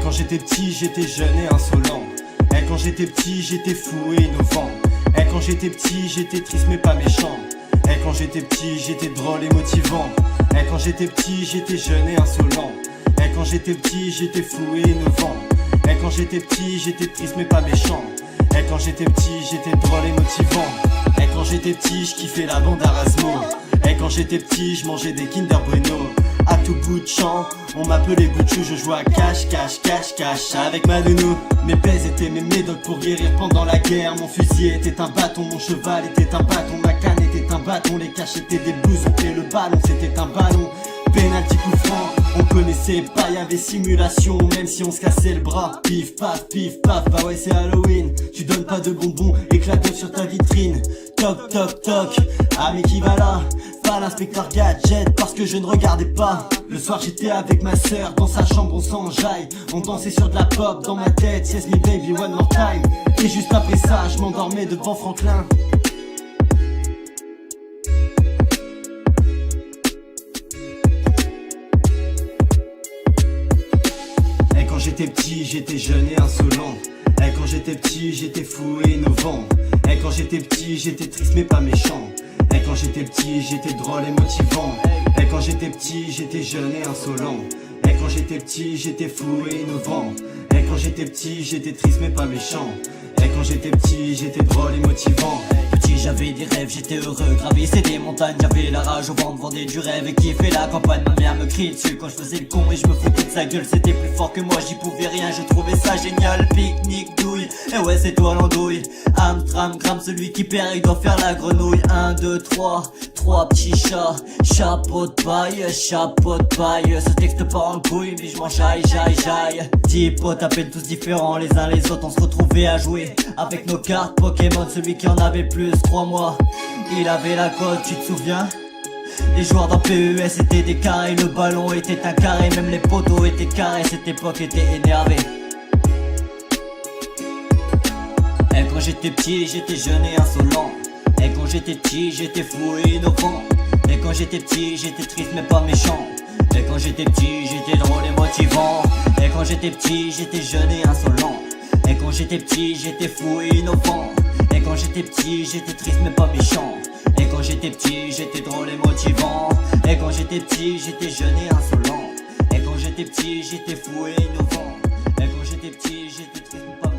Quand j'étais petit, j'étais jeune et insolent. Quand j'étais petit, j'étais fou et innovant. Quand j'étais petit, j'étais triste mais pas méchant. Quand j'étais petit, j'étais drôle et motivant. Quand j'étais petit, j'étais jeune et insolent. Quand j'étais petit, j'étais fou et innovant. Quand j'étais petit, j'étais triste mais pas méchant. Quand j'étais petit, j'étais drôle et motivant. Quand j'étais petit, je kiffais la bande Erasmo. Quand j'étais petit, je mangeais des Kinder Bueno. À tout bout de champ, on m'appelait Bouchou, je jouais à cache, cache, cache, cache avec ma nounou. Mes pèses étaient mes médocs pour guérir pendant la guerre. Mon fusil était un bâton, mon cheval était un bâton, ma canne était un bâton, les caches étaient des blousons et le ballon c'était un ballon. Pénalty coup franc, on connaissait pas, y'avait simulation, même si on se cassait le bras. Pif paf, bah ouais c'est Halloween. Tu donnes pas de bonbons, éclate sur ta vitrine. Toc toc toc, ah mais qui va là? Pas l'inspecteur Gadget parce que je ne regardais pas. Le soir j'étais avec ma sœur dans sa chambre, on s'enjaille. On dansait sur de la pop dans ma tête, yes me baby one more time. Et juste après ça je m'endormais devant Franklin. Quand j'étais petit, j'étais jeune et insolent. Quand j'étais petit, j'étais fou et innovant. Quand j'étais petit, j'étais triste mais pas méchant. Quand j'étais petit, j'étais drôle et motivant. Quand j'étais petit, j'étais jeune et insolent. Quand j'étais petit, j'étais fou et innovant. Quand j'étais petit, j'étais triste mais pas méchant. Quand j'étais petit, j'étais drôle et motivant. Petit, j'avais des rêves, j'étais heureux, gravissais des montagnes. J'avais la rage au ventre, vendais du rêve et kiffais la campagne. Ma mère me criait dessus quand je faisais le con et je me foutais de sa gueule. C'était plus fort que moi, j'y pouvais rien, je trouvais ça génial. Pique-nique, douille, et ouais c'est toi l'andouille. Am, tram, gram, celui qui perd il doit faire la grenouille. 1, 2, 3, 3 petits chats. Chapeau de paille, ce texte part en couille, mais je m'en jaille, jaille, jaille. 10 potes à peine tous différents, les uns les autres, on se retrouvait à jouer avec nos cartes Pokémon, celui qui en avait plus, crois-moi, il avait la cote, tu te souviens? Les joueurs dans PES étaient des carrés, le ballon était un carré, même les poteaux étaient carrés, cette époque était énervée. Quand j'étais petit, j'étais jeune et insolent. Quand j'étais petit, j'étais fou et innovant. Quand j'étais petit, j'étais triste mais pas méchant. Quand j'étais petit, j'étais drôle et motivant. Quand j'étais petit, j'étais jeune et insolent. Quand j'étais petit, j'étais fou et innovant. Quand j'étais petit, j'étais triste mais pas méchant. Quand j'étais petit, j'étais drôle et motivant. Quand j'étais petit, j'étais jeune et insolent. Quand j'étais petit, j'étais fou et innovant. Quand j'étais petit, j'étais triste mais pas